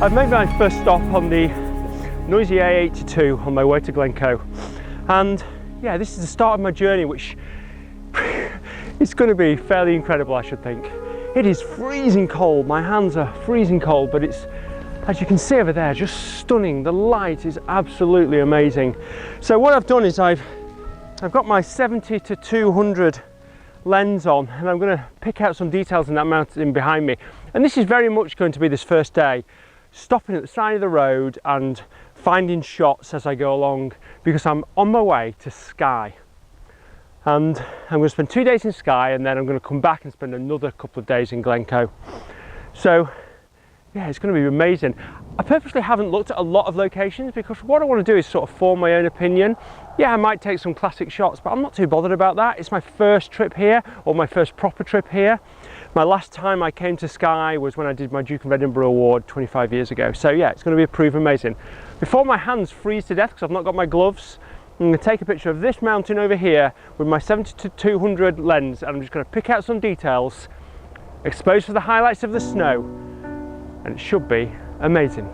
I've made my first stop on the noisy A82 on my way to Glencoe, and yeah, this is the start of my journey, which is going to be fairly incredible, I should think. It is freezing cold, my hands are freezing cold, but it's, as you can see over there, just stunning. The light is absolutely amazing. So what I've done is I've got my 70 to 200 lens on, and I'm going to pick out some details in that mountain behind me. And this is very much going to be this first day, stopping at the side of the road and finding shots as I go along, because I'm on my way to Skye. And I'm going to spend 2 days in Skye, and then I'm going to come back and spend another couple of days in Glencoe. So yeah, it's going to be amazing. I purposely haven't looked at a lot of locations because what I want to do is sort of form my own opinion. Yeah, I might take some classic shots, but I'm not too bothered about that. It's my first trip here, or my first proper trip here. My last time I came to Skye was when I did my Duke of Edinburgh Award 25 years ago. So yeah, it's going to be a proof amazing. Before my hands freeze to death because I've not got my gloves, I'm going to take a picture of this mountain over here with my 70 to 200 lens, and I'm just going to pick out some details, expose for the highlights of the snow, and it should be amazing.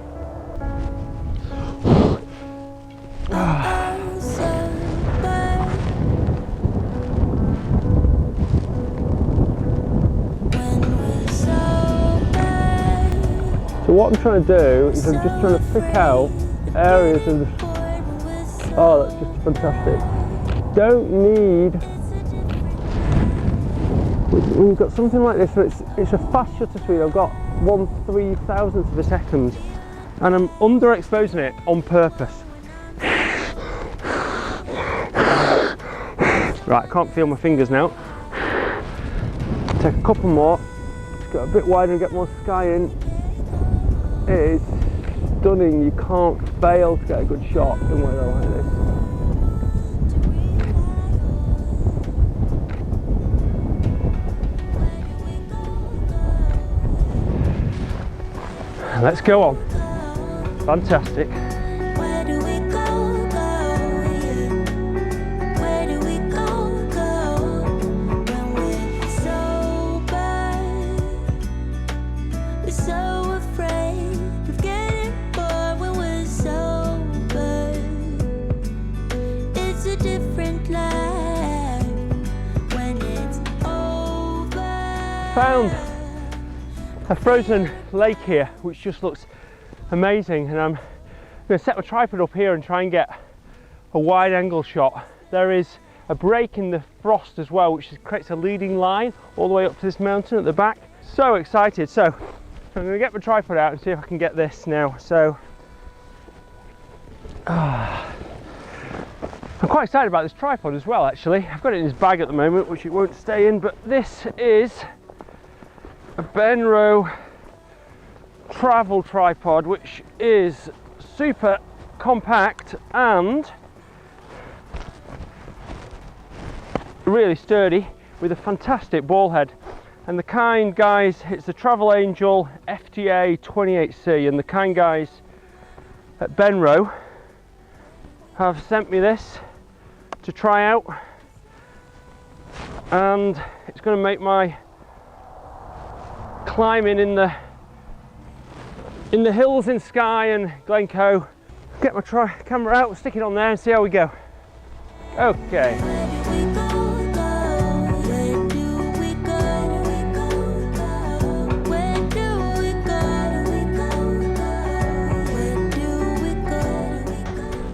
So what I'm trying to do is I'm just trying to pick out areas of the... Oh, that's just fantastic. Don't need... When you've got something like this, so it's a fast shutter speed. I've got 1/3000th of a second, and I'm underexposing it on purpose. Right, I can't feel my fingers now. Take a couple more. Just go a bit wider and get more sky in. It is stunning. You can't fail to get a good shot in weather like this. Let's go on. Fantastic. Where do we go, Where do we go, when we're sober? We're so afraid of getting bored when we're sober. It's a different life when it's over. Found a frozen lake here, which just looks amazing, and I'm going to set my tripod up here and try and get a wide angle shot. There is a break in the frost as well, which creates a leading line all the way up to this mountain at the back. So excited. So I'm going to get my tripod out and see if I can get this now. So I'm quite excited about this tripod as well, actually. I've got it in this bag at the moment, which it won't stay in, but this is a Benro travel tripod, which is super compact and really sturdy, with a fantastic ball head. And the kind guys, it's the Travel Angel FTA 28C, and the kind guys at Benro have sent me this to try out, and it's going to make my climbing in the hills in Skye and Glencoe. Get my camera out, stick it on there and see how we go. Okay.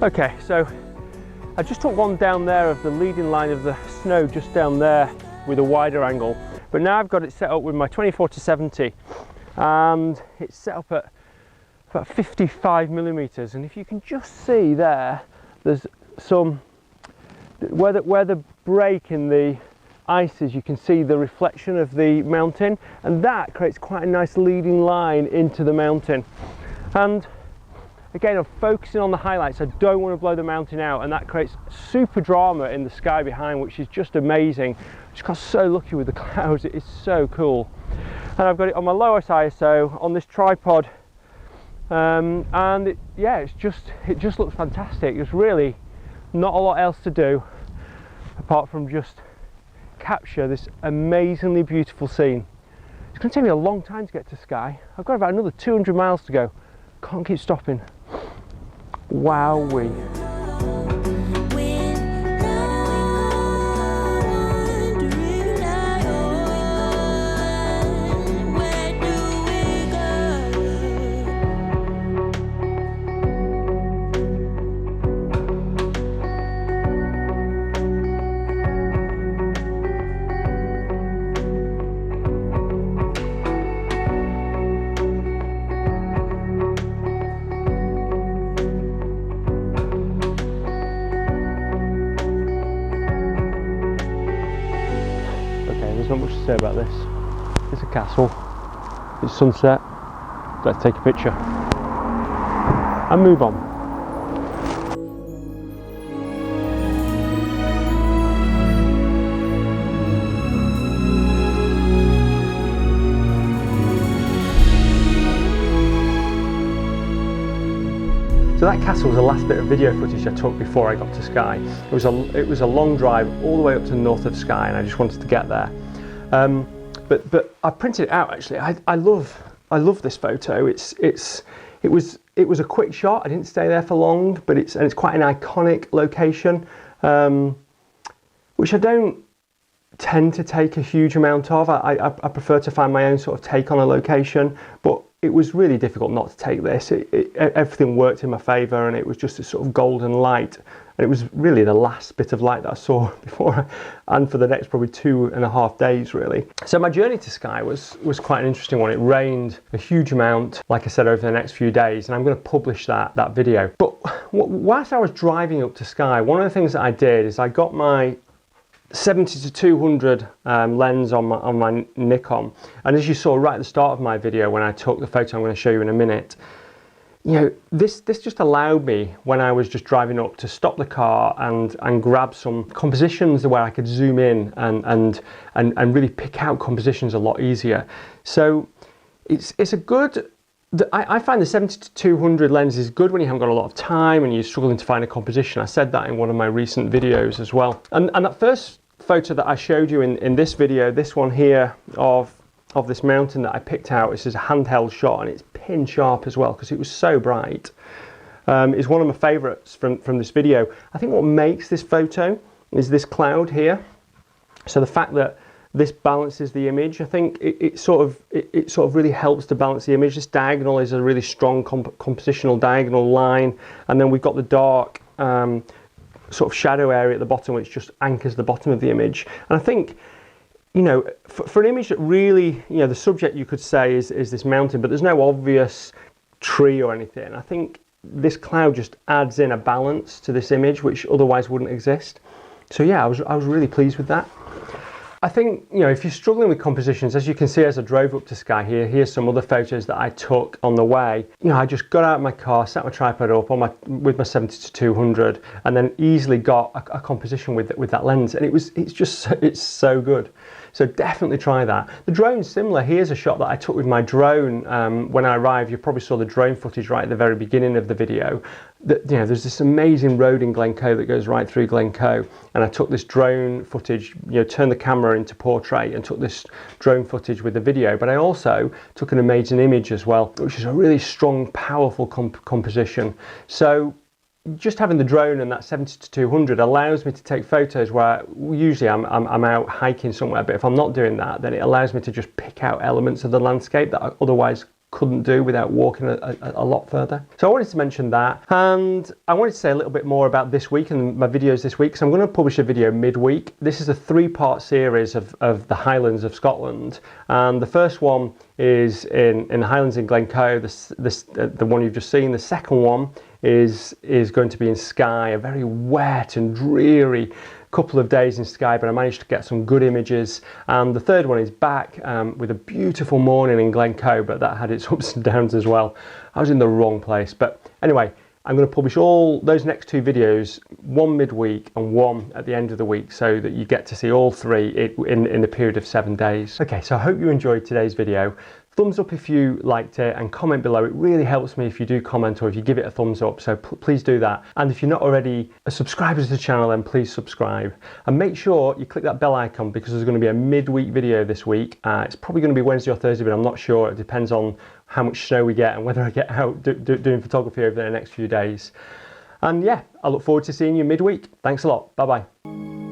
Okay, so I just took one down there of the leading line of the snow just down there with a wider angle, but now I've got it set up with my 24 to 70, and it's set up at about 55mm, and if you can just see there's some where the break in the ice is, you can see the reflection of the mountain, and that creates quite a nice leading line into the mountain. And again, I'm focusing on the highlights. I don't want to blow the mountain out, and that creates super drama in the sky behind, which is just amazing. I just got so lucky with the clouds. It is so cool. And I've got it on my lowest ISO on this tripod, and it just looks fantastic. There's really not a lot else to do apart from just capture this amazingly beautiful scene. It's going to take me a long time to get to Skye. I've got about another 200 miles to go. can't keep stopping. Wowee. There's not much to say about this. It's a castle, it's sunset, let's take a picture and move on. So that castle was the last bit of video footage I took before I got to Skye. It was a long drive all the way up to the north of Skye, and I just wanted to get there. But I printed it out actually. I love this photo. It was a quick shot. I didn't stay there for long, but it's quite an iconic location, which I don't tend to take a huge amount of. I prefer to find my own sort of take on a location, but it was really difficult not to take this. Everything worked in my favour, and it was just a sort of golden light. And it was really the last bit of light that I saw before, and for the next probably 2.5 days really. So my journey to Skye was quite an interesting one. It rained a huge amount, like I said, over the next few days, and I'm going to publish that video. But whilst I was driving up to Skye, one of the things that I did is I got my 70-200 lens on my Nikon, and as you saw right at the start of my video when I took the photo I'm going to show you in a minute, you know, this just allowed me, when I was just driving up, to stop the car and grab some compositions where I could zoom in and really pick out compositions a lot easier. So it's a good, I find the 70-200 lens is good when you haven't got a lot of time and you're struggling to find a composition. I said that in one of my recent videos as well. And that first photo that I showed you in this video, this one here of this mountain that I picked out, this is a handheld shot, and it's pin sharp as well because it was so bright. It's one of my favourites from this video. I think what makes this photo is this cloud here. So the fact that this balances the image, I think it sort of really helps to balance the image. This diagonal is a really strong compositional diagonal line, and then we've got the dark sort of shadow area at the bottom, which just anchors the bottom of the image. And I think, you know, for an image that really, you know, the subject you could say is this mountain, but there's no obvious tree or anything. I think this cloud just adds in a balance to this image which otherwise wouldn't exist. So yeah, I was really pleased with that. I think, you know, if you're struggling with compositions, as you can see as I drove up to Skye here, here's some other photos that I took on the way. You know, I just got out of my car, set my tripod up with my 70-200, and then easily got a composition with that lens, and it's so good. So definitely try that. The drone's similar. Here's a shot that I took with my drone when I arrived. You probably saw the drone footage right at the very beginning of the video. You know, there's this amazing road in Glencoe that goes right through Glencoe, and I took this drone footage, you know, turned the camera into portrait and took this drone footage with the video, but I also took an amazing image as well, which is a really strong, powerful composition. So just having the drone and that 70-200 allows me to take photos where usually I'm out hiking somewhere, but if I'm not doing that, then it allows me to just pick out elements of the landscape that I otherwise couldn't do without walking a lot further. So I wanted to mention that, and I wanted to say a little bit more about this week and my videos this week. So I'm going to publish a video midweek. This is a 3-part series of the Highlands of Scotland, and the first one is in the Highlands in Glencoe, the one you've just seen. The second one is going to be in Skye, a very wet and dreary couple of days in Skye, but I managed to get some good images. And the third one is back with a beautiful morning in Glencoe, but that had its ups and downs as well. I was in the wrong place, but anyway, I'm going to publish all those next 2 videos, one midweek and one at the end of the week, so that you get to see all 3 in the period of 7 days. Okay, so I hope you enjoyed today's video. Thumbs up if you liked it and comment below. It really helps me if you do comment or if you give it a thumbs up, so please do that. And if you're not already a subscriber to the channel, then please subscribe. And make sure you click that bell icon because there's going to be a midweek video this week. It's probably going to be Wednesday or Thursday, but I'm not sure. It depends on how much snow we get and whether I get out doing photography over the next few days. And yeah, I look forward to seeing you midweek. Thanks a lot. Bye-bye.